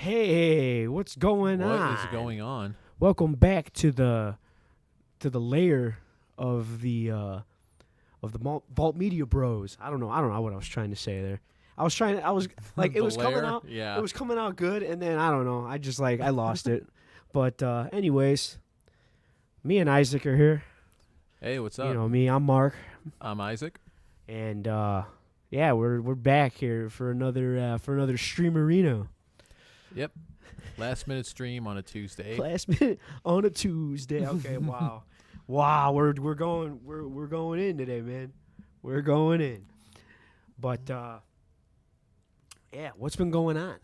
Hey, what's going on? What is going on? Welcome back to the lair of the Vault Media Bros. I don't know what I was trying to say there. I was like it The was coming lair? out Yeah. it was coming out good, and then I don't know, I just like I lost it. But anyways, me and Isaac are here. Hey, what's You up? know me, I'm Mark, I'm Isaac. and yeah, we're back here for another streamerino. Yep. Last minute stream on a Tuesday. Last minute on a Tuesday. Okay, wow, wow. We're going in today, man. We're going in. But yeah, what's been going on?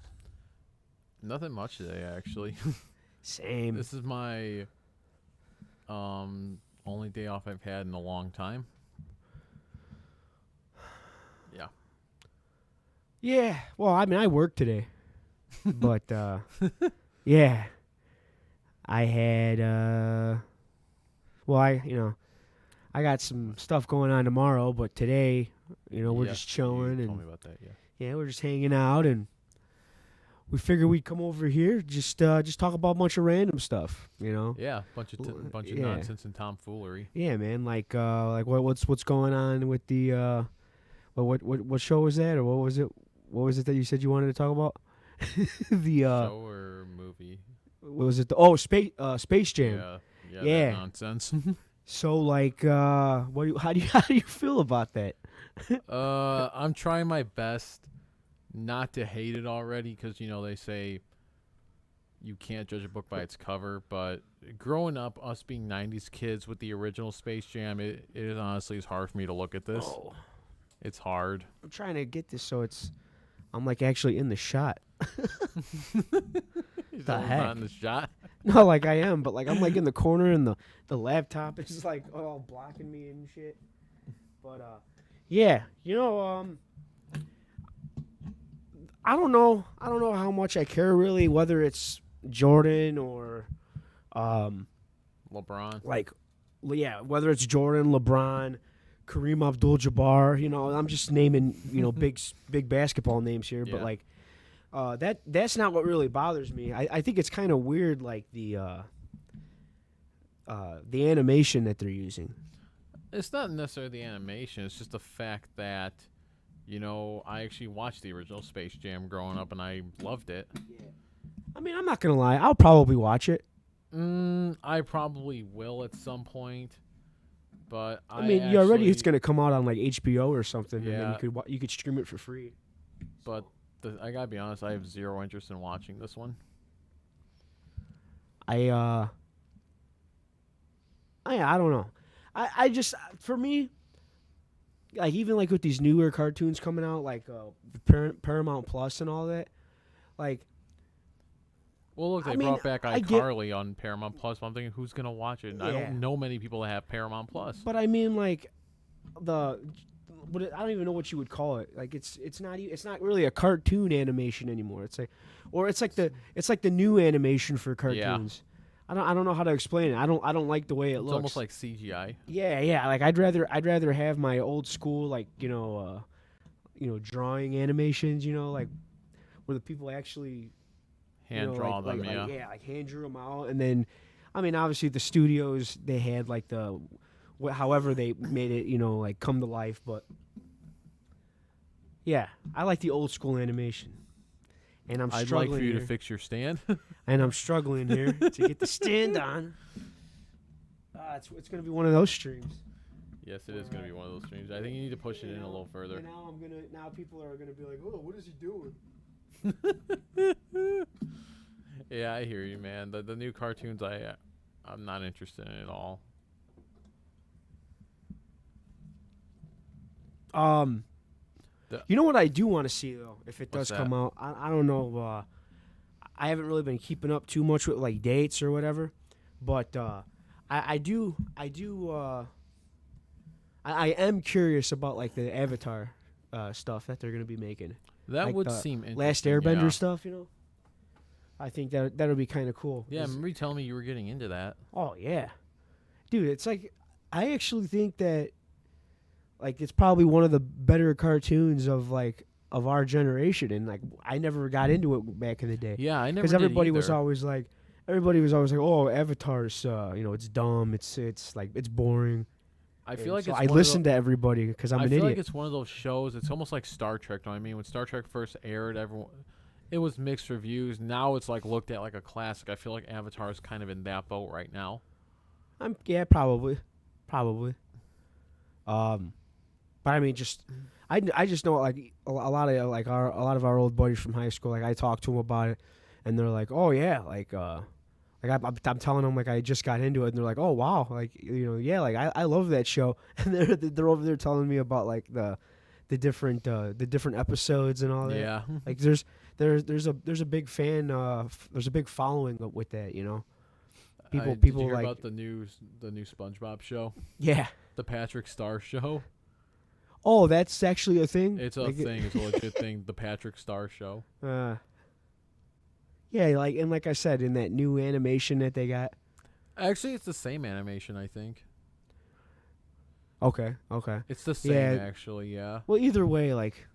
Nothing much today, actually. Same. This is my only day off I've had in a long time. Yeah. Yeah. Well, I mean, I worked today, but yeah, I had well, I got some stuff going on tomorrow, but today, we're Yeah, just chilling you told and me about that, yeah. yeah, we're just hanging out, and we figured we'd come over here just talk about a bunch of random stuff, Yeah, bunch of Yeah. nonsense and tomfoolery. Yeah, man. Like what's going on with the what show was that, or what was it? What was it that you said you wanted to talk about? the Show or movie? what was it? Space Jam. Yeah, Yeah. that nonsense. So like how do you feel about that? I'm trying my best not to hate it already because, they say you can't judge a book by its cover. But growing up, us being 90s kids with the original Space Jam, it is honestly is hard for me to look at this. Oh, It's hard. I'm trying to get this so I'm like actually in the shot. He's The almost heck? not in the shot. No, like I am, but like I'm like in the corner, and the laptop is like all blocking me and shit. But yeah, I don't know how much I care really, whether it's Jordan or LeBron. like yeah, whether it's Jordan, LeBron, Kareem Abdul-Jabbar. I'm just naming big basketball names here, but Yeah. like that's not what really bothers me. I think it's kind of weird, like the animation that they're using. It's not necessarily the animation. It's just the fact that, I actually watched the original Space Jam growing up and I loved it. Yeah. I mean, I'm not gonna lie. I'll probably watch it. I probably will at some point, but I mean, it's gonna come out on like HBO or something, and then Yeah. you could stream it for free. But I gotta be honest, I have zero interest in watching this one. I don't know. I just, for me, like even like with these newer cartoons coming out, like Paramount Plus and all that, like Well, look, they I mean, brought back I get- iCarly on Paramount Plus. But I'm thinking, who's gonna watch it? And I Yeah. don't know many people that have Paramount Plus. but I mean like I don't even know what you would call it. Like it's not really a cartoon animation anymore. It's like the new animation for cartoons. I don't know how to explain it. I don't like the way it It's looks. almost like CGI. Yeah. Like I'd rather have my old school like drawing animations. Like where the people actually Hand draw them, yeah. like hand drew them out, and then I mean obviously the studios they had like however they made it like come to life, but yeah, I like the old school animation, and I'm I'd struggling like for you here. to fix your stand. And I'm struggling here to get the stand on. It's gonna be one of those streams. Yes, it is gonna be one of those streams. I think you need to push it in a little further. And now people are gonna be like, oh, what is he doing? Yeah, I hear you, man. The new cartoons, I'm not interested in at all. You know what I do want to see though, if it What's does come out. I don't know. I haven't really been keeping up too much with like dates or whatever, but I am curious about like the Avatar stuff that they're gonna be making. That Like would the seem interesting. Last Airbender yeah. stuff, I think that'll be kind of cool. Yeah, remember you telling me you were getting into that. Oh yeah, dude. It's like I actually think that like it's probably one of the better cartoons of like of our generation, and like I never got into it back in the day. Yeah, I never Because did everybody was either. always like, oh, Avatar's, it's dumb, it's like it's boring. I feel And like so it's I one of the. listened to everybody because I'm I an feel like idiot. it's one of those shows. It's almost like Star Trek. Know what I mean? When Star Trek first aired, everyone it was mixed reviews. Now it's like looked at like a classic. I feel like Avatar is kind of in that boat right now. Yeah, probably. Um, but I mean, I just know like a lot of like a lot of our old buddies from high school. Like I talked to them about it, and they're like, oh yeah, like I'm telling them like I just got into it, and they're like, oh wow, like yeah, like I love that show, and they're over there telling me about like the different episodes and all that. Yeah. Like there's a big fan there's a big following with that, Did people you hear like about the new SpongeBob show, yeah. the Patrick Star Show? Oh, that's actually a thing. It's a Like, thing. It's a legit thing. The Patrick Star Show. Yeah, like I said, in that new animation that they got. Actually, it's the same animation. I think Okay. it's the same. Yeah. Actually, yeah. Well, either way, like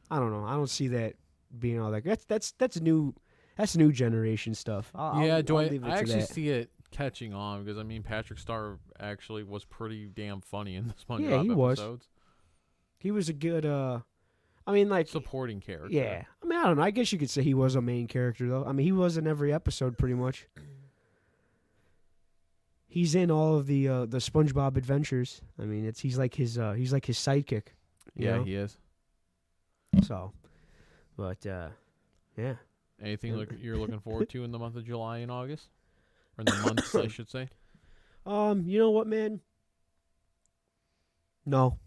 I don't know. I don't see that being all like that's new. That's new generation stuff. I'll leave it I to actually that. see it catching on because I mean Patrick Star actually was pretty damn funny in the Yeah, SpongeBob he was. episodes. He was a good. I mean, like Supporting character. yeah. I mean, I don't know. I guess you could say he was a main character though. I mean, he was in every episode pretty much. He's in all of the SpongeBob adventures. I mean, he's like his sidekick. you Yeah, know? he is. So, but yeah. Anything you're looking forward to in the month of July and August, or in the months, I should say? You know what, man? No.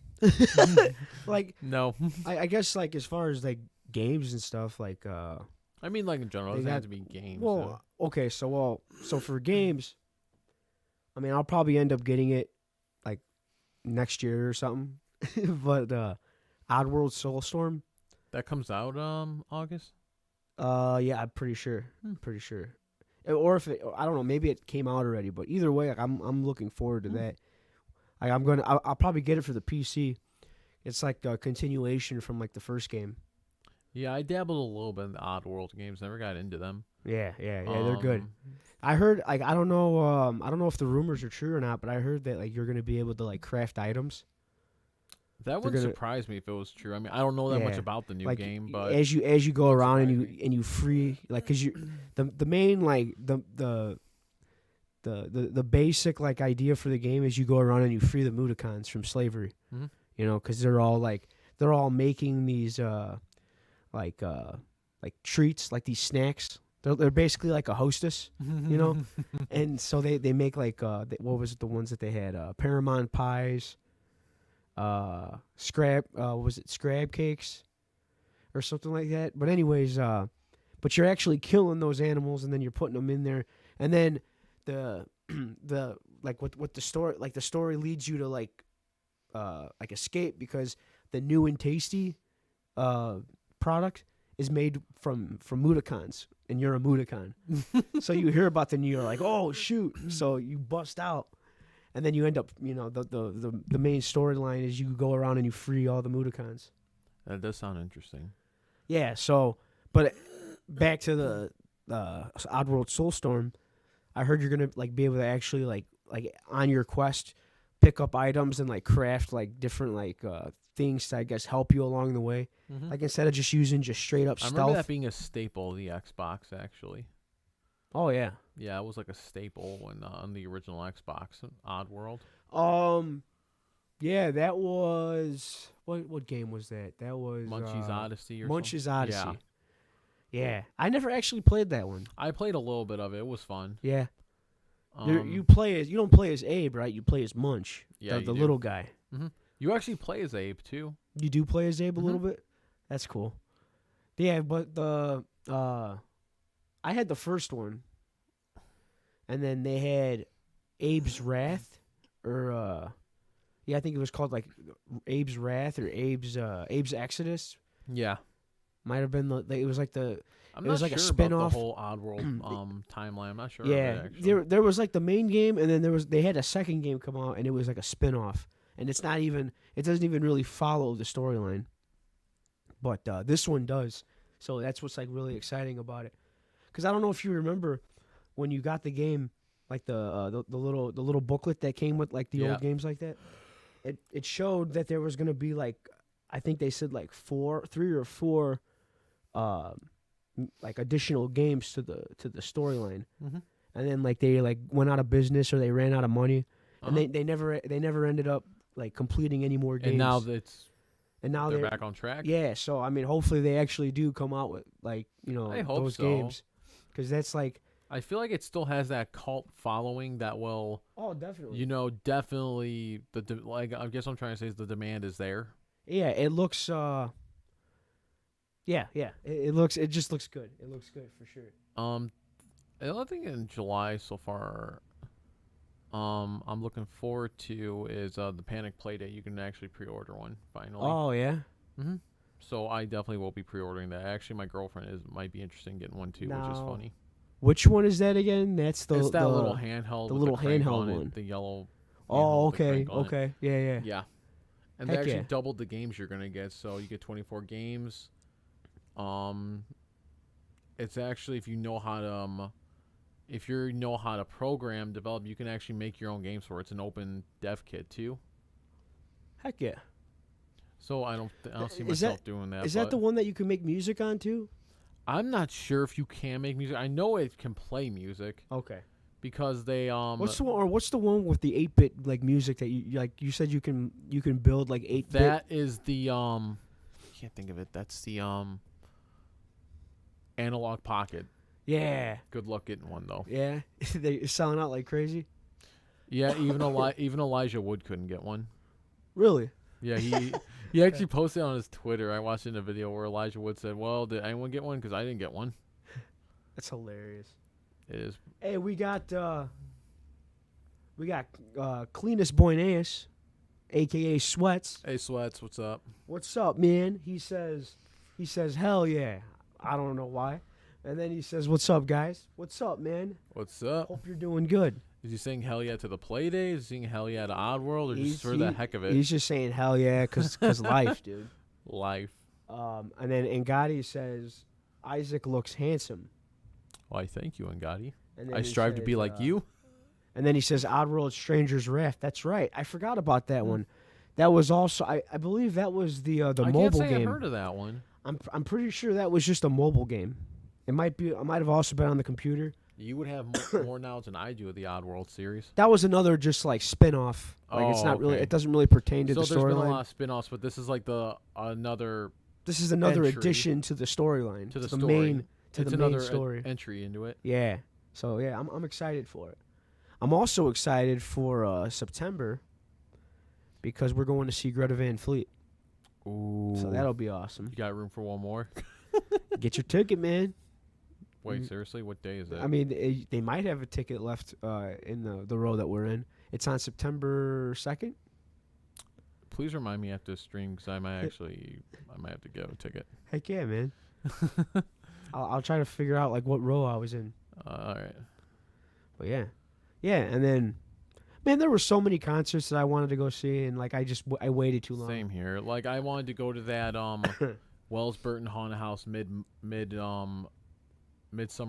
Like, No. I guess like as far as like games and stuff, like I mean, like in general, it They doesn't have got- to be games. well, okay, so for games, I mean, I'll probably end up getting it like next year or something. But Oddworld Soulstorm, that comes out August. yeah, I'm pretty sure. Pretty sure. Or if it, I don't know, maybe it came out already. But either way, like, I'm looking forward to that. Like, I'll probably get it for the PC. It's like a continuation from like the first game. Yeah, I dabbled a little bit in the Oddworld games. Never got into them. Yeah, they're good. Um, I heard like I don't know if the rumors are true or not, but I heard that like you're gonna be able to like craft items. That They're wouldn't gonna- surprise me if it was true. I mean, I don't know that much Yeah, about the new like game, but as you go wouldn't around surprise me. and you free like because you the main like the basic like idea for the game is you go around and you free the Mudokons from slavery. Mhm. Because they're all making these like treats, like these snacks. They're basically like a hostess, and so they make like what was it, the ones that they had, Paramount pies, was it scrab cakes or something like that. But anyways, but you're actually killing those animals and then you're putting them in there, and then the like what the story leads you to like escape, because the new and tasty product is made from Mudokons, and you're a Mudokon. So you hear about them and you're like, oh shoot. So you bust out, and then you end up, the main storyline is you go around and you free all the Mudokons. that does sound interesting. Yeah, so but back to the Oddworld Soulstorm, I heard you're gonna like be able to actually like on your quest pick up items and like craft like different like things to, I guess, help you along the way. Like instead of just using just straight up I stealth. remember that being a staple of the Xbox, actually. Oh yeah. Yeah, it was like a staple on the original Xbox, Oddworld. Yeah, that was what game was that? That was Munchie's Odyssey or Munchie's something. Odyssey. Yeah, I never actually played that one. I played a little bit of it. It was fun. Yeah, Um, you don't play as Abe, right? You play as Munch, Yeah, the you do. little guy. You actually play as Abe too. You do play as Abe a little Mhm. bit. That's cool. Yeah, but I had the first one, and then they had Abe's Wrath, or yeah, I think it was called like Abe's Wrath or Abe's Exodus. Yeah. Might have been it was like I'm It not was like a sure about spin-off. the whole Oddworld timeline. I'm not sure. yeah. Of it, actually. There was like the main game, and then they had a second game come out, and it was like a spin-off, and it doesn't even really follow the storyline. but this one does. So that's what's like really exciting about it. Because I don't know if you remember when you got the game, like the little booklet that came with like the Yeah. old games like that. It showed that there was gonna be like, I think they said like 3 or 4, like additional games to the storyline. Mm-hmm. And then like they like went out of business or they ran out of money, and Uh-huh. they never ended up like completing any more games. And now they're back on track. Yeah, so I mean, hopefully they actually do come out with like I hope those so. games, because that's like, I feel like it still has that cult following that will, oh, definitely. definitely like I guess what I'm trying to say is the demand is there. Yeah, it looks it just looks good. It looks good for sure. Another thing in July so far, I'm looking forward to is the Panic Playdate. You can actually pre-order one finally. Oh yeah. Mm-hmm. So I definitely will be pre-ordering that. Actually, my girlfriend might be interested in getting one too, which is Now, funny. Which one is that again? That's It's that little handheld. the with little the crank handheld on it, one. the yellow. Oh, handheld with the okay, crank on it. okay, yeah. Yeah. And Heck they actually yeah. doubled the games you're gonna get, so you get 24 games. It's actually if you know how to program, develop, you can actually make your own games for it. It's an open dev kit too. Heck yeah. So I don't see Is myself doing that. Is that the one that you can make music on too? I'm not sure if you can make music. I know it can play music Okay. because they What's the one with the 8-bit like music that you said you can build like 8-bit? that is the I can't think of it. That's the Analog Pocket. Yeah. Good luck getting one though. Yeah. They're selling out like crazy. Yeah, even even Elijah Wood couldn't get one. Really? Yeah, he actually posted on his Twitter. I watched in a video where Elijah Wood said, "Well, did anyone get one? Because I didn't get one." That's hilarious. It is. Hey, we got Cleanest Boyneus, aka Sweats. Hey, Sweats, what's up? What's up, man? He says, hell yeah. I don't know why. And then he says, what's up, guys? What's up, man? What's up? Hope you're doing good. Is he saying hell yeah to the play day? Is he saying hell yeah to Oddworld, or just for He- the heck of it? He's just saying hell yeah, cause life, dude. Life. And then Ngadi says, Isaac looks handsome. Why, thank you, Ngadi. And then I he strive to be says, like you. And then he says, Oddworld Stranger's Wrath. That's right. I forgot about that one. That was also, I believe that was the I mobile can't say game. I've heard of that one. I'm pretty sure that was just a mobile game. It might have also been on the computer. You would have more knowledge than I do of the Oddworld series. That was another just like spin-off. Like it's not really, okay. it doesn't really pertain to So the there's been a lot storyline. of spin-offs, but this is like another This is another entry addition to the storyline. to the story. story. To it's the main another story. entry into it. Yeah. So yeah, I'm excited for it. I'm also excited for September because we're going to see Greta Van Fleet. Ooh. So that'll be awesome. You got room for one more? Get your ticket, man. Wait, seriously? What day is it? I mean, they might have a ticket left in the row that we're in. It's on September 2nd. Please remind me after the stream because I might have to get a ticket. Heck yeah, man. I'll try to figure out like what row I was in. All right. But yeah, and then, man, there were so many concerts that I wanted to go see, and like I waited too long. Same here. Like I wanted to go to that Wells Burton Haunted House Midsummer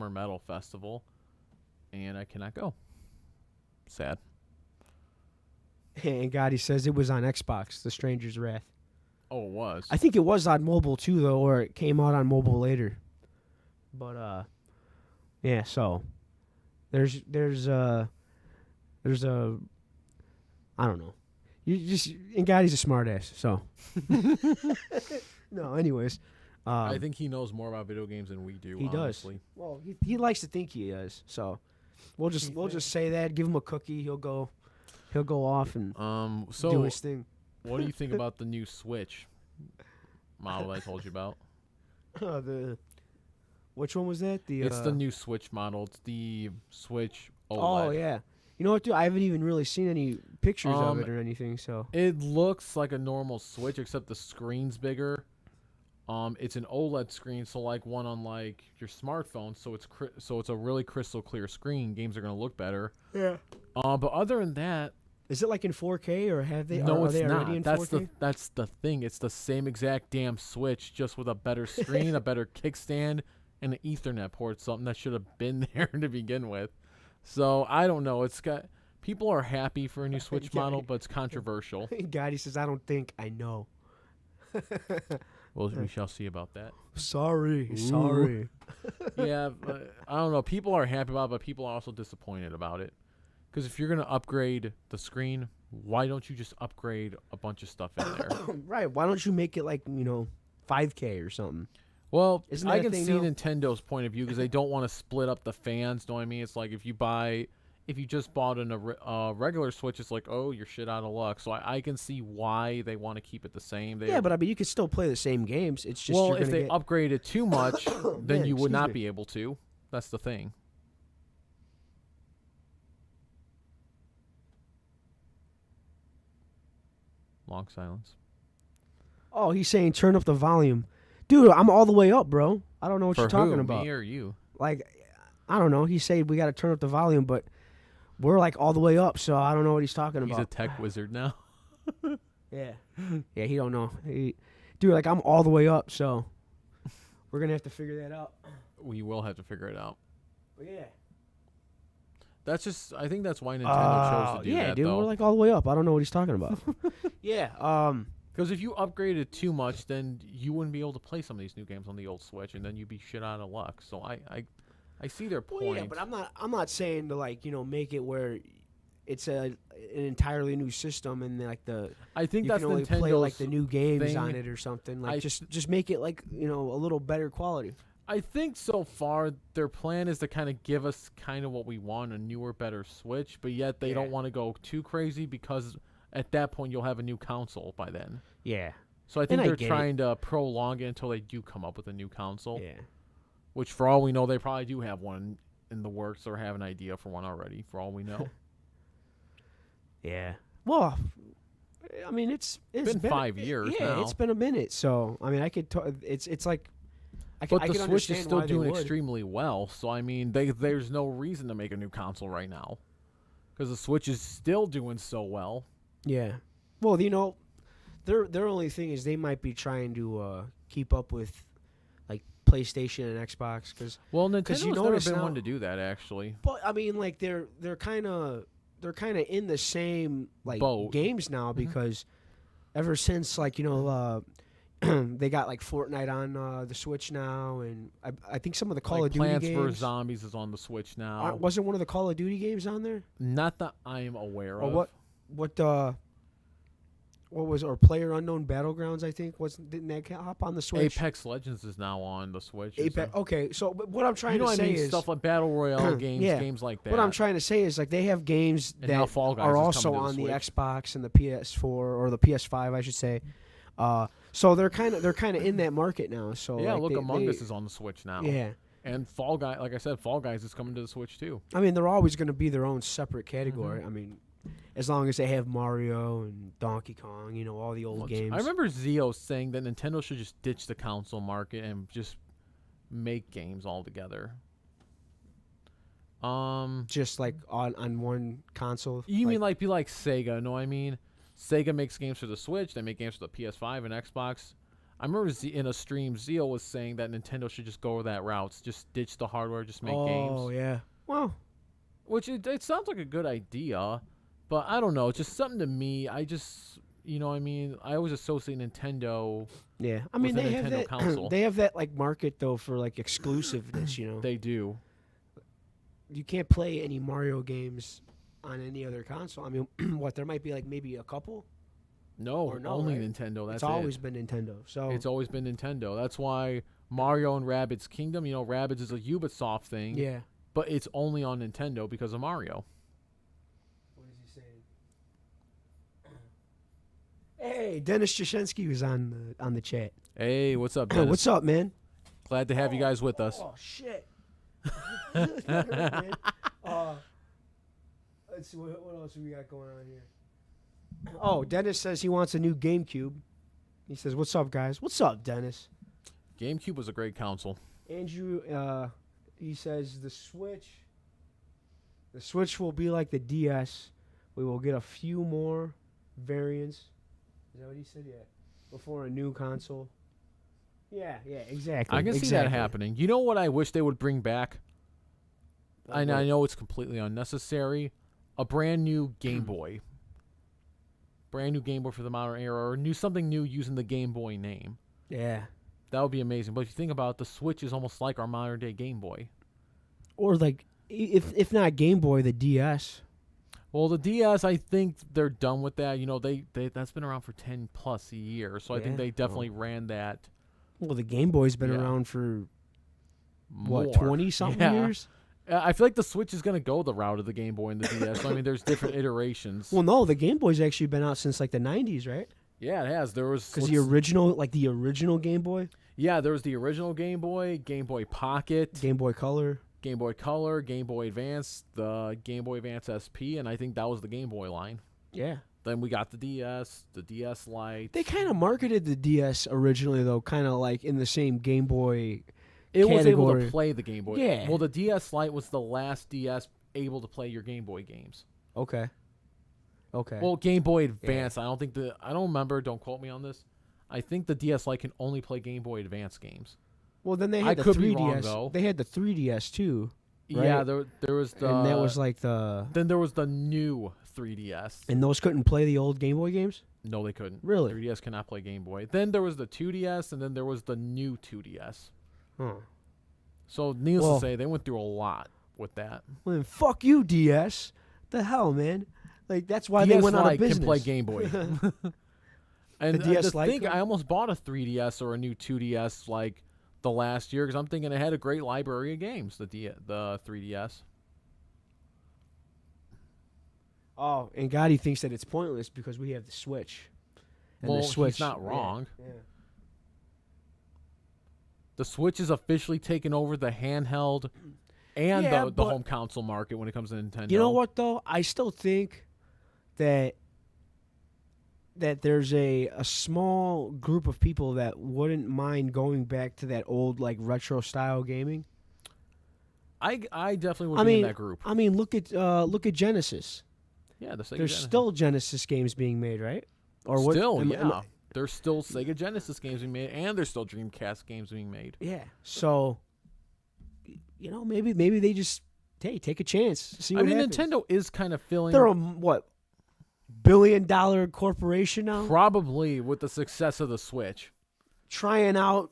Metal Festival, and I cannot go. Sad. And Gotti says it was on Xbox, The Stranger's Wrath. Oh, it was. I think it was on mobile too, though, or it came out on mobile later. But yeah. So there's a I don't know. And Gotti's a smart ass. So no. Anyways, I think he knows more about video games than we do. He honestly. does. Well, he likes to think he does. So we'll just say that. Give him a cookie. He'll go off and So do his thing. what do you think about the new Switch model I told you about? Which one was that? It's the new Switch model. It's the Switch OLED. Oh yeah. You know what, dude? I haven't even really seen any pictures of it or anything. So It looks like a normal Switch, except the screen's bigger. It's an OLED screen, so like one on like your smartphone. So it's a really crystal clear screen. Games are gonna look better. yeah. But other than that, Is it like in 4K or have they? No, are it's they not. already in That's 4K? the thing. It's the same exact damn Switch, just with a better screen, a better kickstand, and an Ethernet port. Something that should have been there to begin with. So I don't know. It's got people are happy for a new Switch Yeah. model, but it's controversial. God, he says, I don't think I know. Well, we shall see about that. Sorry. Yeah, I don't know. People are happy about it, but people are also disappointed about it. Because if you're going to upgrade the screen, why don't you just upgrade a bunch of stuff in there? Right. Why don't you make it like, 5K or something? Well, Isn't I that a can thing see now? Nintendo's point of view because they don't want to split up the fans. Know what I mean? It's like if you just bought a regular Switch, it's like, oh, you're shit out of luck. So I can see why they want to keep it the same. Yeah, but I mean, you could still play the same games. It's just well, you're if gonna they get... upgrade it too much, then Man, you would excuse not me. be able to. That's the thing. Long silence. Oh, he's saying turn up the volume. Dude, I'm all the way up, bro. I don't know what For you're talking who, about. me or you? Like, I don't know. He said we got to turn up the volume, but we're like all the way up, so I don't know what he's talking He's about. a tech wizard now. Yeah. Yeah, he don't know. Dude, like I'm all the way up, so we're going to have to figure that out. We will have to figure it out. But yeah. That's just. I think that's why Nintendo chose to do yeah, that, dude, though. we're like all the way up. I don't know what he's talking about. Yeah, Because if you upgraded too much, then you wouldn't be able to play some of these new games on the old Switch, and then you'd be shit out of luck. So I see their point. well, yeah, but I'm not saying to like, make it where it's an entirely new system and like I think you that's can only Nintendo's play like the new games thing. on it or something. Like I- just make it like, a little better quality. I think so far their plan is to kind of give us kind of what we want, a newer, better Switch, but yet they don't want to go too crazy because at that point you'll have a new console by then. Yeah. So I think And I they're get trying to prolong it until they do come up with a new console. Yeah. Which, for all we know, they probably do have one in the works or have an idea for one already, for all we know. Yeah. Well, I mean, it's been 5 years yeah, now. it's been a minute. So I mean, I could. It's like. But I the can Switch is understand still why they doing would. extremely well. So, I mean, there's no reason to make a new console right now. Because the Switch is still doing so well. Yeah. Well, their only thing is they might be trying to keep up with like PlayStation and Xbox because. Well, Nintendo's never notice been now- one to do that, actually. But I mean, like they're kind of in the same like Boat. games now because ever since like they got like Fortnite on the Switch now, and I think some of the Call Like of Duty Plants games. vs. Zombies is on the Switch now. Wasn't one of the Call of Duty games on there? Not that I'm aware Or of. what was or Player Unknown Battlegrounds? I think didn't that hop on the Switch? Apex Legends is now on the Switch. Apex. Okay, so but what I'm trying You know to what I say mean? is Stuff like Battle Royale games, Yeah. games like that. what I'm trying to say is like they have games And now that Fall Guys are is also coming to on the the Switch. Xbox and the PS4 or the PS5, I should say. So they're kind of in that market now. So Yeah, like, look, they- Among they- Us is on the Switch now. Yeah, And Fall Guy, like I said, Fall Guys is coming to the Switch too. I mean they're always going to be their own separate category. I mean, as long as they have Mario and Donkey Kong, all the old games. I remember Zio saying that Nintendo should just ditch the console market and just make games altogether. Just like on one console. You mean like be like Sega? No, I mean Sega makes games for the Switch. They make games for the PS5 and Xbox. I remember in a stream, Zio was saying that Nintendo should just go that route. Just ditch the hardware, just make games. Oh yeah. Well, Which it sounds like a good idea, but I don't know. It's just something to me. I just, I mean, I always associate Nintendo. yeah. I mean with a they have Nintendo that. console. They have that like market though for like exclusiveness. They do. You can't play any Mario games on any other console. I mean, what there might be like maybe a couple. No, Or no, only right? Nintendo. That's It's always it. been Nintendo. So It's always been Nintendo. That's why Mario and Rabbids Kingdom. Rabbids is a Ubisoft thing. yeah. But it's only on Nintendo because of Mario. What is he saying? Hey, Dennis Jashinsky was on the chat. Hey, what's up, Dennis? What's up, man? Glad to have you guys with us. Oh shit. Man. Let's see what else we got going on here. Oh, Dennis says he wants a new GameCube. He says, "What's up, guys? What's up, Dennis?" GameCube was a great console. Andrew, he says the Switch will be like the DS, We will get a few more variants. Is that what he said? Yeah. Before a new console. Yeah, exactly. I can see that happening. You know what I wish they would bring back? I know it's completely unnecessary. A brand new Game Boy. Brand new Game Boy for the modern era, or something new using the Game Boy name. Yeah. That would be amazing. But if you think about it, the Switch is almost like our modern day Game Boy. Or like, if not Game Boy, the DS. Well, the DS, I think they're done with that. You know, they that's been around for 10 plus years, so I think they definitely ran that. Well, the Game Boy's been around for more. 20-something years? I feel like the Switch is going to go the route of the Game Boy and the DS. So, I mean, there's different iterations. Well, no, the Game Boy's actually been out since like the 90s, right? Yeah, it has. There was because the original Game Boy. Yeah, there was the original Game Boy Pocket, Game Boy Color, Game Boy Advance, the Game Boy Advance SP, and I think that was the Game Boy line. Yeah. Then we got the DS Lite. They kind of marketed the DS originally, though, kind of like in the same Game Boy It category. was able to play the Game Boy. Yeah. Well, the DS Lite was the last DS able to play your Game Boy games. Okay. Well, Game Boy Advance, I don't remember, don't quote me on this. I think the DS Lite can only play Game Boy Advance games. Well, then they had the 3DS. They had the 3DS too. Right? Yeah, there was the... And that was like the... Then there was the new 3DS. And those couldn't play the old Game Boy games? No, they couldn't. Really? 3DS cannot play Game Boy. Then there was the 2DS, and then there was the new 2DS. Huh. So, needless to say, they went through a lot with that. Well, then fuck you, DS. The hell, man? Like, that's why DS they went out of Lite business. can play Game Boy. And the DS Lite I almost bought a 3DS or a new 2DS like the last year because I'm thinking it had a great library of games, the 3DS. Oh, and Gotti thinks that it's pointless because we have the Switch. And Well, the Switch, he's not wrong. Yeah. The Switch is officially taken over the handheld and the home console market when it comes to Nintendo. You know what, though? I still think that there's a small group of people that wouldn't mind going back to that old, like, retro-style gaming. I definitely would be in that group. I mean, look at Genesis. Yeah, the Sega There's Genesis. still Genesis games being made, right? Or still, yeah. There's still Sega Genesis games being made, and there's still Dreamcast games being made. Yeah. So, you know, maybe they just take a chance. See what happens. Nintendo is kind of feeling. They're a what? billion-dollar corporation now? Probably with the success of the Switch. Trying out,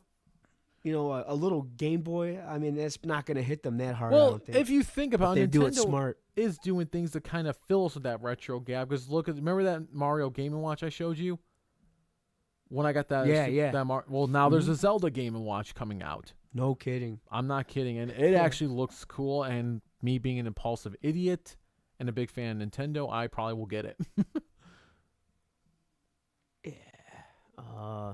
you know, a little Game Boy. I mean, that's not going to hit them that hard. I Well, don't think. if you think about it, they Nintendo do it smart. is doing things to kind of fill us with that retro gap. Because remember that Mario Game & Watch I showed you? When I got that, well, now there's a Zelda Game & Watch coming out. No kidding. I'm not kidding, and it actually looks cool. And me being an impulsive idiot and a big fan of Nintendo, I probably will get it. Yeah.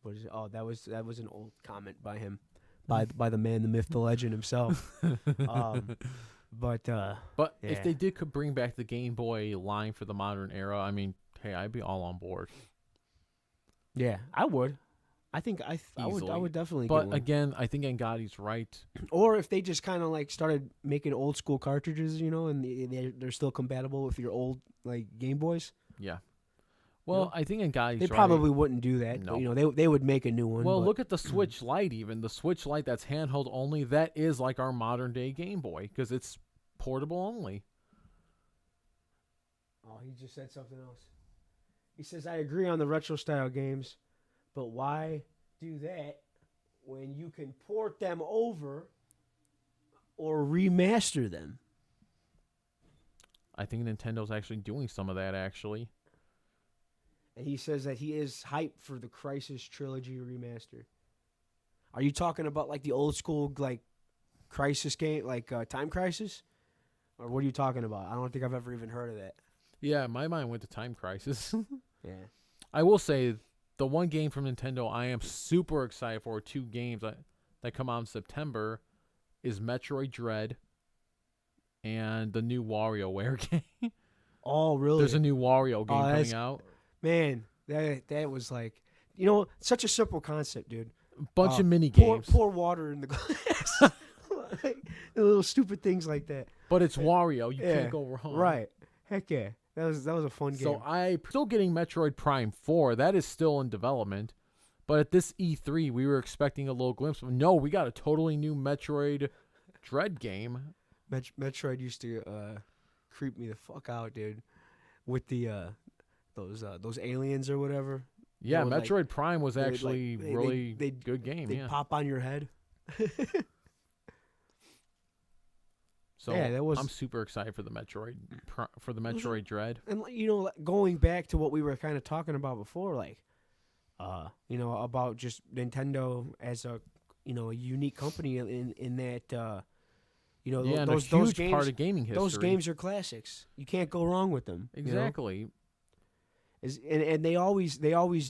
What is it? Oh, that was an old comment by him, by the man, the myth, the legend himself. But if they could bring back the Game Boy line for the modern era, I mean, hey, I'd be all on board. Yeah, I would. I think I would definitely. But get one. again, I think Ngati's right. Or if they just kind of like started making old school cartridges, you know, and they're still compatible with your old like Game Boys. Yeah. Well, I think Ngati's right. They probably wouldn't do that. No. But, you know, they would make a new one. Well, look at the Switch Lite. Even the Switch Lite that's handheld only. That is like our modern day Game Boy because it's portable only. Oh, he just said something else. He says, I agree on the retro style games, but why do that when you can port them over or remaster them? I think Nintendo's actually doing some of that, actually. And he says that he is hyped for the Crisis Trilogy remaster. Are you talking about like the old school like Crisis game, like Time Crisis? Or what are you talking about? I don't think I've ever even heard of that. Yeah, my mind went to Time Crisis. Yeah. I will say, the one game from Nintendo I am super excited for, 2 games that come out in September, is Metroid Dread and the new WarioWare game. Oh, really? There's a new Wario game coming out. Man, that was like, you know, such a simple concept, dude. Bunch of mini games. Pour water in the glass. Like, little stupid things like that. But it's Wario. You can't go wrong. Right. Heck yeah. That was a fun game. So I'm still getting Metroid Prime 4. That is still in development. But at this E3, we were expecting a little glimpse of, no, we got a totally new Metroid Dread game. Metroid used to creep me the fuck out, dude. With the those aliens or whatever. Yeah, They would, Metroid Prime was they would, actually really good game. They Yeah. pop on your head. So Yeah, that was- I'm super excited for the Metroid Dread. And going back to what we were kind of talking about before, about just Nintendo as a a unique company in that And those a huge games, part of gaming history. those games are classics. You can't go wrong with them. Exactly. And they always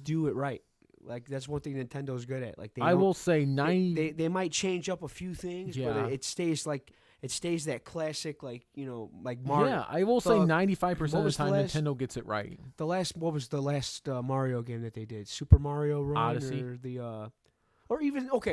do it right. Like that's one thing Nintendo's good at. Like I will say 90. they might change up a few things, Yeah. but it stays that classic like Mario. Yeah, I will say 95% of the was the time last- Nintendo gets it right. What was the last Mario game that they did? Super Mario Run Odyssey. or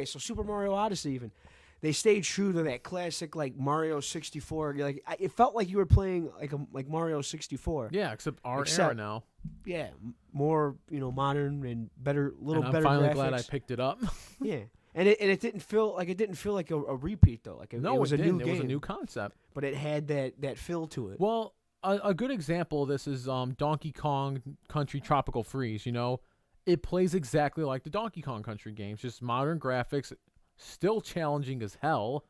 so Super Mario Odyssey even. They stayed true to that classic like Mario 64. It felt like you were playing like Mario 64. Yeah, except our era Except- now. Yeah, more modern and better, And I'm better finally graphics. glad I picked it up. Yeah, and it didn't feel like a repeat though. Like it No, was it a didn't. new It game, was a new concept. but it had that feel to it. Well, a good example of this is Donkey Kong Country Tropical Freeze. It plays exactly like the Donkey Kong Country games, just modern graphics, still challenging as hell,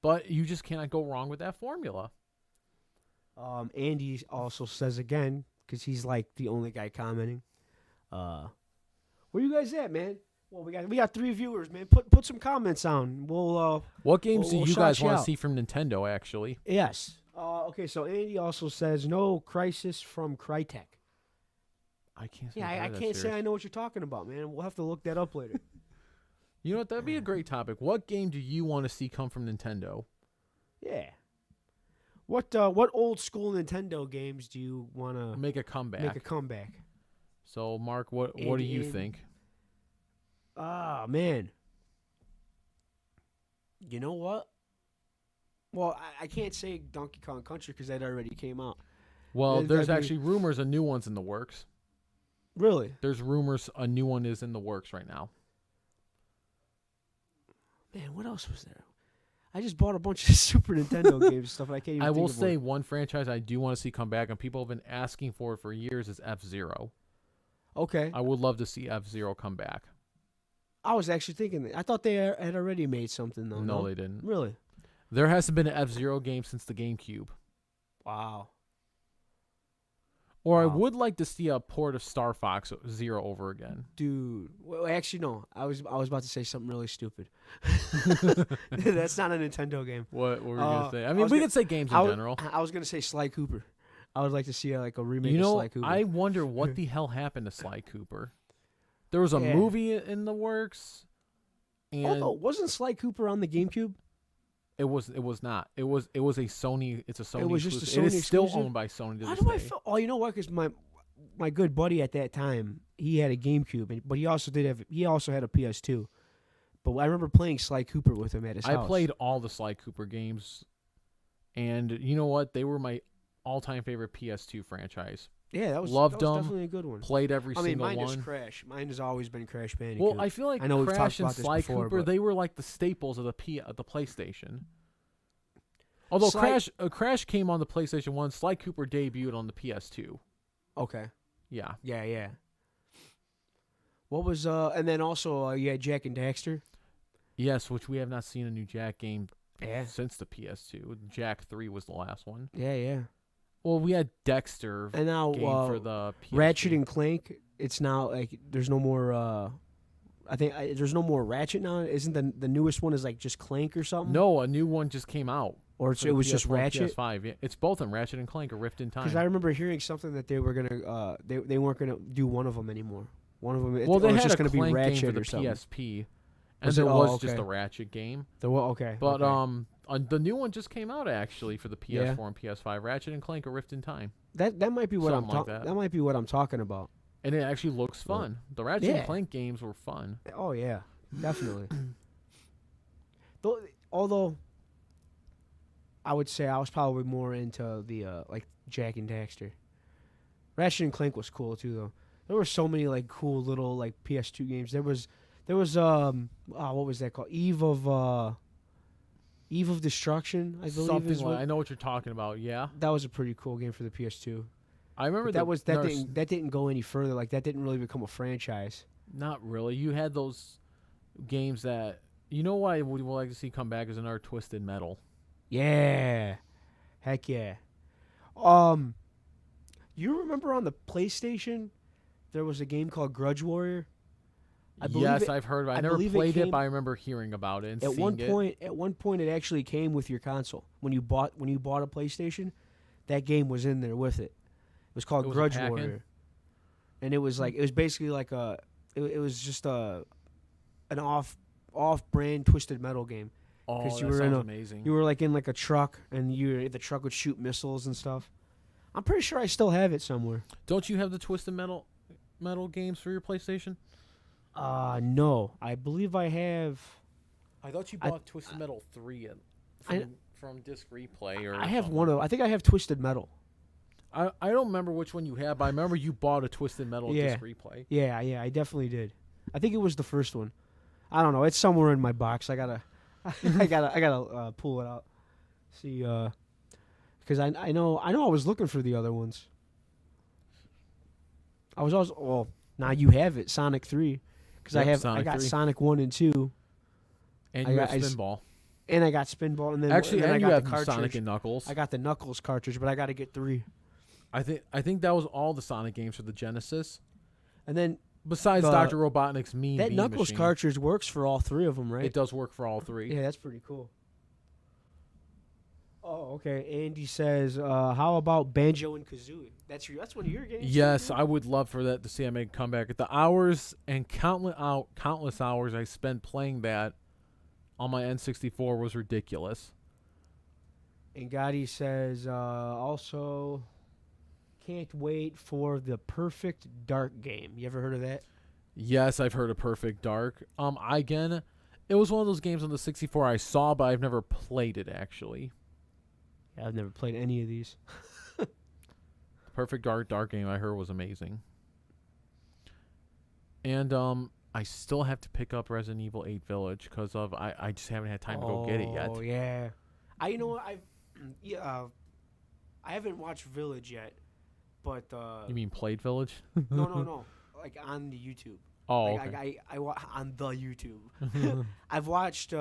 but you just cannot go wrong with that formula. Andy also says again, because he's like the only guy commenting, where you guys at, man? Well, we got 3 viewers, man. Put some comments on. We'll What games we'll do you shout guys you want to out. see from Nintendo, actually? Yes. Okay, so Andy also says no Crisis from Crytek. I can't say Yeah, I can't say I know what you're talking about, man. We'll have to look that up later. You know what? That'd be a great topic. What game do you want to see come from Nintendo? Yeah. What old school Nintendo games do you want to Make a comeback. make a comeback? So, Mark, what do you think? Ah, man. You know what? Well, I can't say Donkey Kong Country because that already came out. Well, That'd there's be- actually rumors of new ones in the works. Really? There's rumors a new one is in the works right now. Man, what else was there? I just bought a bunch of Super Nintendo games and stuff, and I can't even I think will of say one. one franchise I do want to see come back, and people have been asking for it for years, is F-Zero. Okay. I would love to see F-Zero come back. I was actually thinking that. I thought they had already made something, though. No, they didn't. Really? There hasn't been an F-Zero game since the GameCube. Wow. Or I Wow. would like to see a port of Star Fox Zero over again. Dude. Well, actually, no. I was about to say something really stupid. That's not a Nintendo game. What were we gonna say? I I mean, was we gonna- could say games in I was, general. I was going to say Sly Cooper. I would like to see a remake You of know, Sly Cooper. I wonder what the hell happened to Sly Cooper. There was a Yeah. movie in the works, and wasn't Sly Cooper on the GameCube? it was not. It was a Sony. It's a Sony. was just a exclusive. It Sony is still exclusive? owned by Sony to Why this do I day. feel? Oh, you know what? Because my good buddy at that time, he had a GameCube, but he also had a PS2. But I remember playing Sly Cooper with him at his house. I played all the Sly Cooper games, and you know what? They were my all-time favorite PS2 franchise. Yeah, that was loved them. definitely a good one. Played every I mean, single mine is one. Crash. Mine has always been Crash Bandicoot. Well, I feel like I know we've Crash talked and about this Sly before, Cooper, but- they were like the staples of the PlayStation. Although Crash came on the PlayStation 1, Sly Cooper debuted on the PS2. Okay. Yeah. Yeah. What was and then also you had Jack and Daxter. Yes, which we have not seen a new Jack game Yeah. since the PS2. Jack 3 was the last one. Yeah. Well, we had Dexter And now game for the PSP. Ratchet and Clank. It's now like there's no more. I think there's no more Ratchet now. Isn't the newest one is like just Clank or something? No, a new one just came out. Or for it the was just PS4 and Ratchet. PS5. Yeah, it's both in Ratchet and Clank: A Rift in Time. Because I remember hearing something that they were gonna they weren't gonna do one of them anymore. One of them. well, they or it's had just a gonna be Clank game Ratchet for the or something. PSP, and Was there it? was Oh, just okay. a Ratchet game. Okay. But okay. The new one just came out actually for the PS4 Yeah. and PS5. Ratchet and Clank: A Rift in Time, that might be what I'm something like talking. that. Might be what I'm talking about. and it actually looks fun. The Ratchet Yeah. and Clank games were fun. Oh yeah, definitely. Although I would say I was probably more into the like Jack and Daxter. Ratchet and Clank was cool too, though. There were so many like cool little like PS2 games. There was what was that called? Eve of Destruction, I believe. Something like I know what you're talking about. Yeah, that was a pretty cool game for the PS2. I remember that didn't go any further. Like that didn't really become a franchise. Not really. You had those games that what I would like to see come back is another Twisted Metal. Yeah, heck yeah. You remember on the PlayStation, there was a game called Grudge Warrior. Yes, I've heard of it. I never played it, but I remember hearing about it and seeing it. At one point, it actually came with your console. When you bought a PlayStation, that game was in there with it. It was called Grudge Warrior, and it was basically like it was just an off-brand Twisted Metal game. Oh, that sounds amazing. You were like in like a truck, and the truck would shoot missiles and stuff. I'm pretty sure I still have it somewhere. Don't you have the Twisted Metal games for your PlayStation? No. I believe I have. I thought you bought Twisted Metal 3 from Disc Replay. I have one of. I think I have Twisted Metal. I don't remember which one you have, but I remember you bought a Twisted Metal Disc Replay. Yeah, I definitely did. I think it was the first one. I don't know. It's somewhere in my box. I gotta pull it out. See, because I know I was looking for the other ones. I was also now you have it, Sonic 3, because I got 3. Sonic 1 and 2. And you got Spinball. And I got Spinball, and then I got have the cartridge. Sonic and Knuckles. I got the Knuckles cartridge, but I got to get 3. I think that was all the Sonic games for the Genesis. And then besides Dr. Robotnik's Mean that Bean Knuckles Machine, cartridge works for all 3 of them, right? It does work for all 3. Yeah, that's pretty cool. Oh, okay. Andy says, "How about Banjo and Kazooie? That's one of your games." Yes, I would love for that to see that make a comeback. The hours and countless hours I spent playing that on my N64 was ridiculous. And Gotti says, also, can't wait for the Perfect Dark game. You ever heard of that? Yes, I've heard of Perfect Dark. Again, it was one of those games on the 64 I saw, but I've never played it actually. Yeah, I've never played any of these. Perfect Dark game I heard was amazing. And I still have to pick up Resident Evil 8 Village because I just haven't had time to go get it yet. Oh yeah, you know what I haven't watched Village yet, but you mean played Village? No, like on the YouTube. Oh, like, okay. I on the YouTube. I watched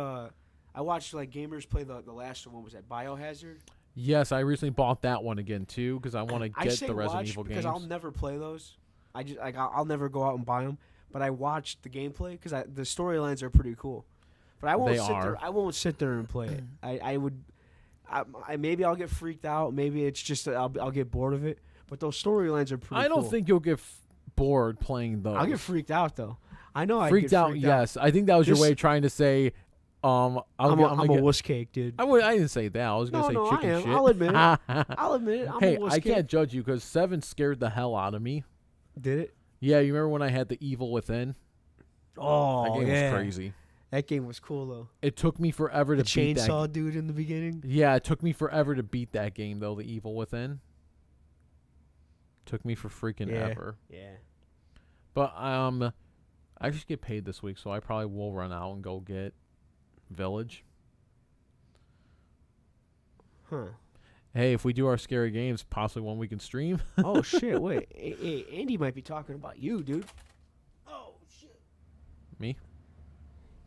like gamers play the last one. Was that Biohazard? Yes, I recently bought that one again too because I want to get the Resident Evil games. Because I'll never play those. I'll never go out and buy them. But I watched the gameplay because the storylines are pretty cool. But I won't sit there and play it. Maybe I'll get freaked out. Maybe it's just I'll get bored of it. But those storylines are pretty. I don't think you'll get bored playing those. I'll get freaked out though. I know I freaked out. Yes, I think that was your way of trying to say. I'm a wuss cake, dude. I didn't say that. I was gonna say chicken shit. I'll admit it. I'll admit it. Hey, I can't judge you because 7 scared the hell out of me. Did it? Yeah, you remember when I had the Evil Within? Oh, that game was crazy. That game was cool though. It took me forever to beat that. Chainsaw dude in the beginning. Yeah, it took me forever to beat that game though. The Evil Within. Took me for freaking ever. Yeah. But I just get paid this week, so I probably will run out and go get Village. Huh. Hey, if we do our scary games, possibly one we can stream. Oh shit! Wait, hey, Andy might be talking about you, dude. Oh shit. Me?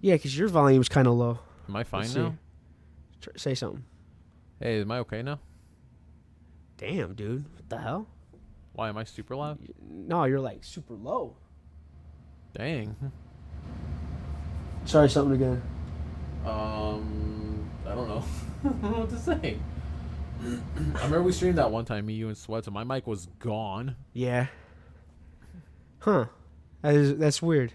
Yeah, because your volume's kind of low. Am I fine now? Say something. Hey, am I okay now? Damn, dude. What the hell? Why am I super loud? No, you're like super low. Dang. Sorry, something again. I don't know. I don't know what to say. I remember we streamed that one time, me, you, and Sweats, and my mic was gone. Yeah. Huh. That's weird.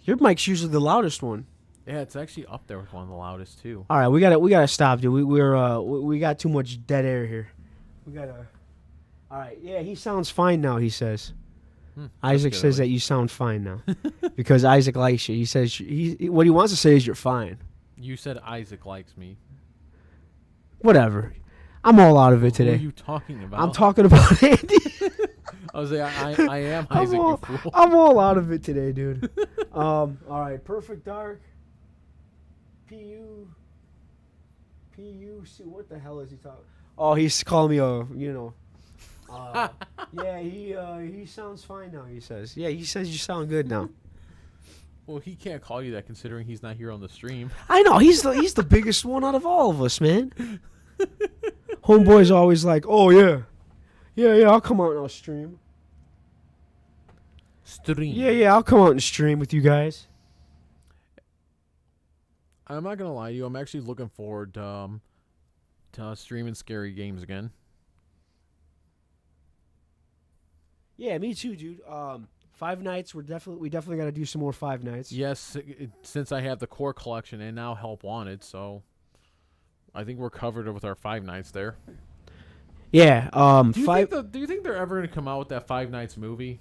Your mic's usually the loudest one. Yeah, it's actually up there with one of the loudest too. All right, we gotta stop, dude. We got too much dead air here. We gotta. All right, yeah, he sounds fine now. He says. Isaac says that you sound fine now, because Isaac likes you. He says what he wants to say is you're fine. You said Isaac likes me. Whatever. I'm all out of it Who are today. you talking about? I'm talking about Andy. I was like, I am Isaac, you fool. I'm all out of it today, dude. All right, Perfect Dark. PUC. What the hell is he talking? Oh, he's calling me yeah, he sounds fine now. He says, yeah, he says you sound good now. Well, he can't call you that considering he's not here on the stream. I know he's the biggest one out of all of us, man. Homeboy's always like, oh yeah, I'll come out and I'll stream. Yeah, I'll come out and stream with you guys. I'm not gonna lie to you. I'm actually looking forward to streaming scary games again. Yeah, me too, dude. Five Nights. We definitely got to do some more Five Nights. Yes, since I have the core collection and now Help Wanted, so I think we're covered with our Five Nights there. Yeah. Do you think they're ever gonna come out with that Five Nights movie?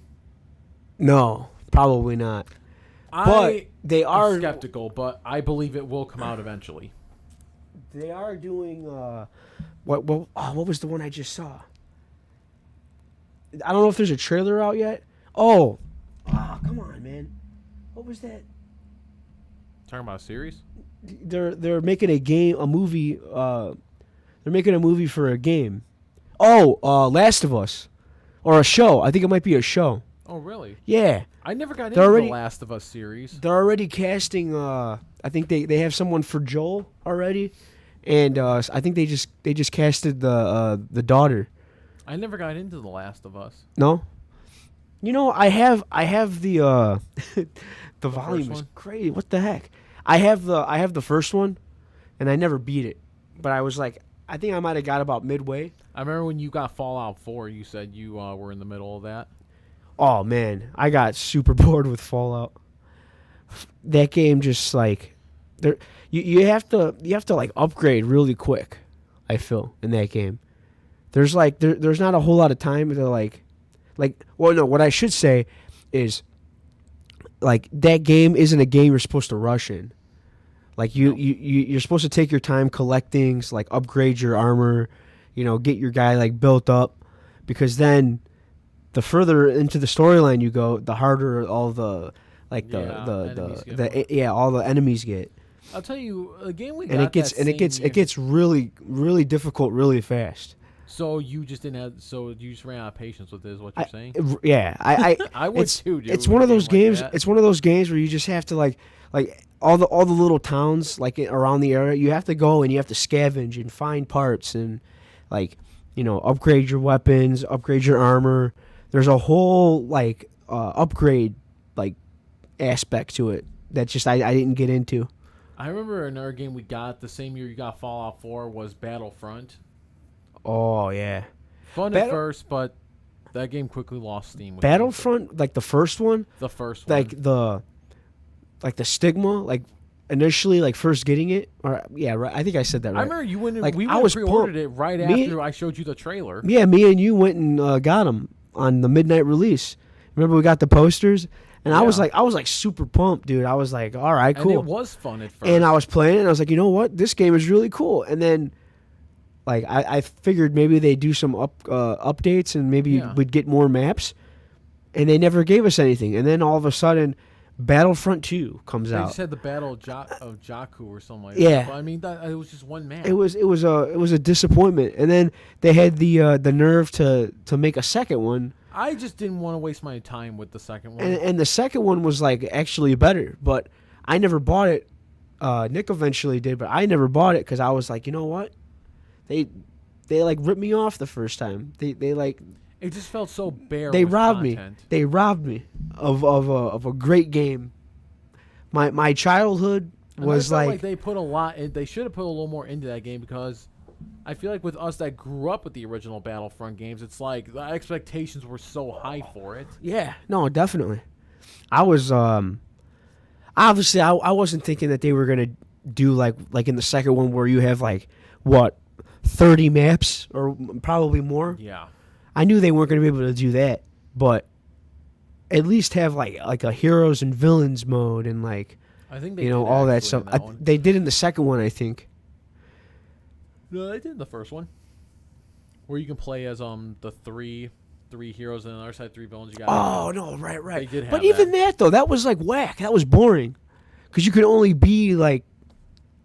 No, probably not. But they are skeptical, but I believe it will come out eventually. They are doing what was the one I just saw? I don't know if there's a trailer out yet. Oh, come on, man. What was that? Talking about a series? They're making a movie. They're making a movie for a game. Oh, Last of Us, or a show. I think it might be a show. Oh, really? Yeah. I never got into the Last of Us series. They're already casting. I think they have someone for Joel already, and I think they just casted the daughter. I never got into The Last of Us. No. You know, I have the the volume is crazy. What the heck? I have the first one, and I never beat it. But I was like, I think I might have got about midway. I remember when you got Fallout 4, you said you were in the middle of that. Oh man, I got super bored with Fallout. That game just like you have to like upgrade really quick. I feel in that game. There's like there's not a whole lot of time to like well no, what I should say is like that game isn't a game you're supposed to rush in. Like you're supposed to take your time, collect things, like upgrade your armor, get your guy like built up, because then the further into the storyline you go, the harder all the all the enemies get. I'll tell you, a game we got and it gets really really difficult really fast. So you just ran out of patience with this, is what you're saying? I would too, dude. It's one of those games. It's one of those games where you just have to like all the little towns like around the area. You have to go and you have to scavenge and find parts and upgrade your weapons, upgrade your armor. There's a whole upgrade aspect to it that just I didn't get into. I remember another game we got the same year you got Fallout 4 was Battlefront. Oh yeah, fun at first, but that game quickly lost steam. Battlefront, like the first one, like the stigma, initially first getting it, or right, I think I said that right. I remember you went and we pre-ordered it right after I showed you the trailer. Yeah, me and you went and got them on the midnight release. Remember we got the posters, and I was like super pumped, dude. I was like, all right, cool. And it was fun at first. And I was playing it, and I was like, you know what, this game is really cool. And then I figured maybe they'd do some updates and maybe we'd get more maps, and they never gave us anything. And then all of a sudden, Battlefront 2 comes out. They just had the Battle of Jakku or something like that. But I mean, it was just one map. It was a disappointment. And then they had the nerve to make a second one. I just didn't want to waste my time with the second one. And the second one was actually better, but I never bought it. Nick eventually did, but I never bought it because I was like, you know what? They ripped me off the first time. They it just felt so bare. They with robbed content. me. They robbed me of a great game. My childhood was like they put a lot. They should have put a little more into that game, because I feel like with us that grew up with the original Battlefront games, it's like the expectations were so high for it. Yeah, no, definitely. I was obviously I wasn't thinking that they were gonna do like in the second one where you have 30 maps or probably more. Yeah. I knew they weren't going to be able to do that, but at least have like a heroes and villains mode and I think they all that stuff. They did in the second one, I think. No, they did in the first one. where you can play as the three heroes and on the other side 3 villains. You got. Oh no, right. They did have But even that though, that was like whack. That was boring, because you could only be like,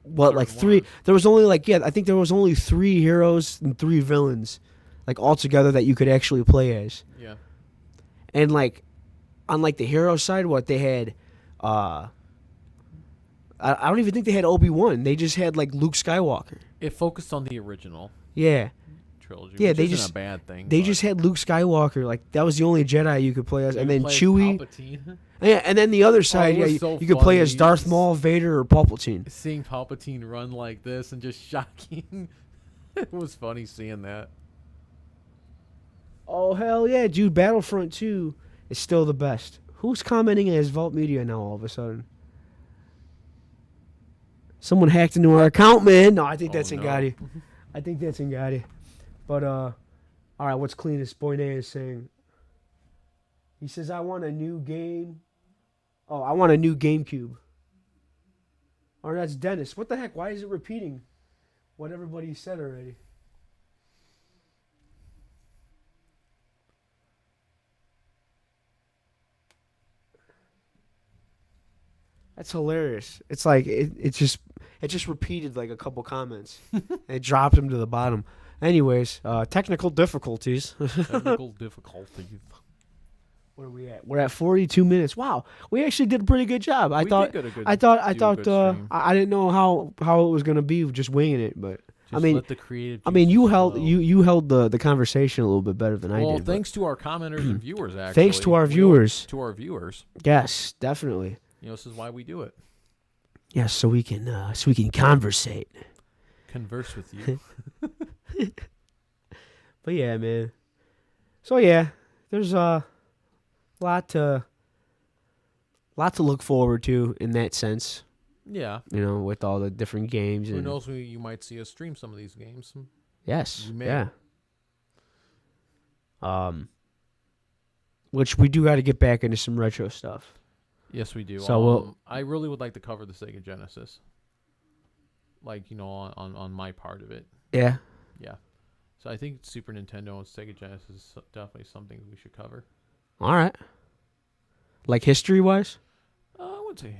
what, like 3? There was only like, I think there was only 3 heroes and 3 villains, like all together, that you could actually play as. Yeah. And like, on like the hero side, what they had, I don't even think they had Obi-Wan. They just had like Luke Skywalker. It focused on the original Yeah. trilogy. Yeah, which they isn't just a bad thing. They just had Luke Skywalker. Like, that was the only Jedi you could play as, and then play as Chewie. Palpatine. Yeah, and then the other side, was you so could play as funny. Darth Maul, Vader, or Palpatine. Seeing Palpatine run like this and just shocking, it was funny seeing that. Oh hell yeah, dude! Battlefront 2 is still the best. Who's commenting as Vault Media now all of a sudden? Someone hacked into our account, man. No, I think that's Ngati. I think that's Ngati. But all right, what's cleanest? Boyne is saying. He says, "I want a new game." Oh, I want a new GameCube. Or that's Dennis. What the heck? Why is it repeating what everybody said already? That's hilarious. It's like it just repeated like a couple comments. And it dropped them to the bottom. Anyways, technical difficulties. Technical difficulties. Where are we at? We're at 42 minutes. Wow, we actually did a pretty good job. I thought I didn't know how it was gonna be just winging it, but just let the creative. you held the conversation a little bit better than I did. Well, thanks to our commenters and viewers. Actually, thanks to our viewers. Yes, definitely. This is why we do it. Yes, so we can conversate. Converse with you. But yeah, man. So yeah, there's a lot to look forward to in that sense. Yeah. With all the different games. Who knows? You might see us stream some of these games. Yes. You may. Yeah. Which we do got to get back into some retro stuff. Yes, we do. So I really would like to cover the Sega Genesis. Like, on my part of it. Yeah. Yeah. So I think Super Nintendo and Sega Genesis is definitely something we should cover. All right. Like history-wise? I wouldn't say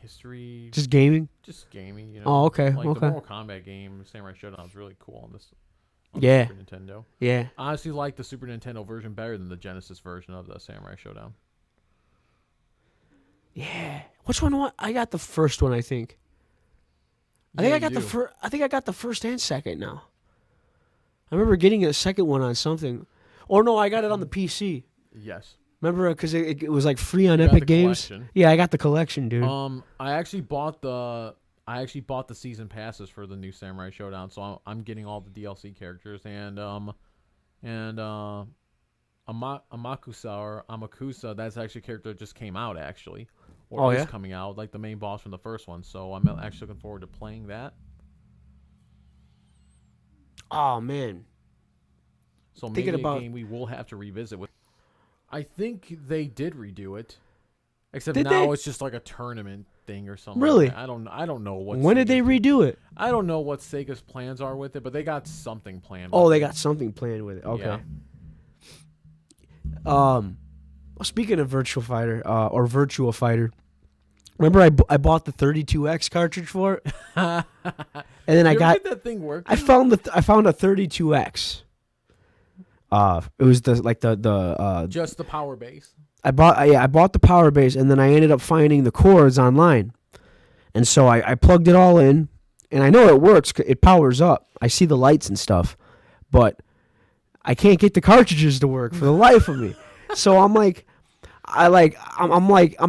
history. Just gaming? Just gaming, Oh, okay. Like okay. the Mortal Kombat game, Samurai Showdown, is really cool on the Super Nintendo. Yeah. I honestly like the Super Nintendo version better than the Genesis version of the Samurai Showdown. Yeah. Which one? I got the first one, I think. I think I got the first and second now. I remember getting a second one on something. Or no, I got it on the PC. Yes. Remember, because it was like free on Epic Games. Collection. Yeah, I got the collection, dude. I actually bought the season passes for the new Samurai Showdown, so I'm getting all the DLC characters and Amakusa. That's actually a character that just came out actually, or is coming out, like the main boss from the first one. So I'm actually looking forward to playing that. Oh man. So maybe a game we will have to revisit with. I think they did redo it, except now it's just like a tournament thing or something. Really? Like I don't know what. When did they redo it? I don't know what Sega's plans are with it, but they got something planned. Oh, they got something planned with it. Okay. Yeah. Speaking of Virtual Fighter, or Virtua Fighter, remember I bought the 32X cartridge for it, and then Did that thing work? I found a 32X. It was the just the power base. I bought the power base, and then I ended up finding the cords online, and so I plugged it all in, and I know it works. It powers up. I see the lights and stuff, but I can't get the cartridges to work for the life of me. So I'm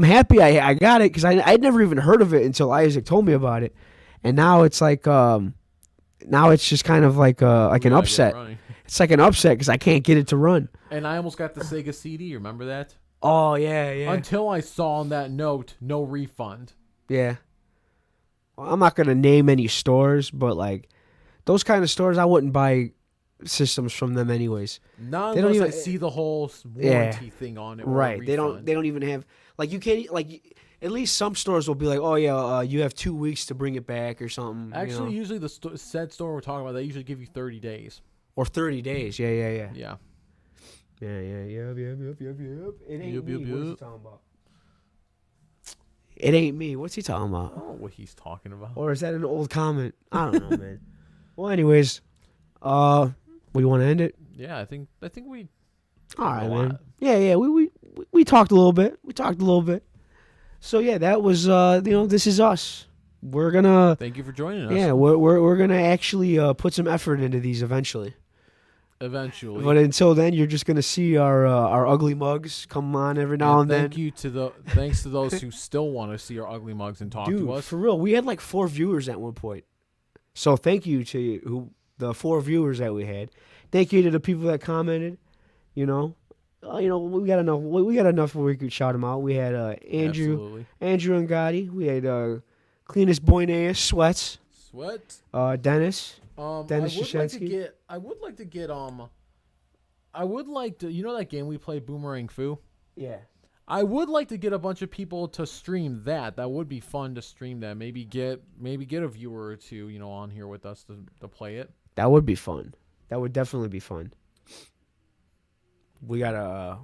happy I got it because I'd never even heard of it until Isaac told me about it, and now it's like now it's just kind of like an upset. It's like an upset because I can't get it to run. And I almost got the Sega CD. Remember that? Oh yeah. Until I saw on that note, no refund. Yeah. Well, I'm not gonna name any stores, but like those kind of stores, I wouldn't buy systems from them anyways. Not unless I see the whole warranty thing on it. Right. They don't even have, like, you can't, like, at least some stores will be like, oh yeah, you have 2 weeks to bring it back or something. Actually, usually the said store we're talking about, they usually give you 30 days. Or 30 days. Yeah. Yeah. Yeah. Yep. It ain't Yup, me. yup, What's he yup. talking about? It ain't me. What's he talking I about? don't know what he's talking about. Or is that an old comment? I don't know, man. Well, anyways, we want to end it. Yeah, I think we. All right, a man. lot. Yeah. We talked a little bit. So yeah, that was this is us. We're gonna Thank you for joining us. yeah we're gonna actually put some effort into these eventually. Eventually. But until then, you're just gonna see our ugly mugs come on every now and then. Thanks to those who still want to see our ugly mugs and talk Dude, to us. for real, we had like 4 viewers at one point. So thank you to the 4 viewers that we had. Thank you to the people that commented. We got enough where we could shout them out. We had Andrew and Gotti. We had Cleanest Boy Naeus, Sweats. Dennis. Dennis Shashensky. I would like to that game we played, Boomerang Foo? Yeah. I would like to get a bunch of people to stream that. That would be fun to stream that. Maybe get a viewer or two, on here with us to play it. That would be fun. That would definitely be fun. We gotta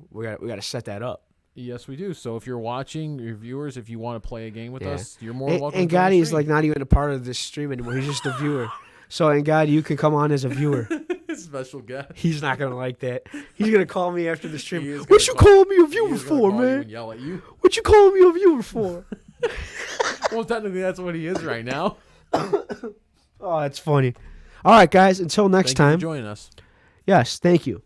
set that up. Yes, we do. So if you're watching, your viewers, if you want to play a game with us, you're more welcome. And Gotti is like not even a part of this stream anymore. He's just a viewer. So and Gotti, you can come on as a viewer. Special guest. He's not gonna like that. He's gonna call me after the stream. What you calling me a viewer for, man? Yell at you. What you calling me a viewer for? Well, technically, that's what he is right now. Oh, that's funny. All right, guys. Until next time. Thank you for joining us. Yes, thank you.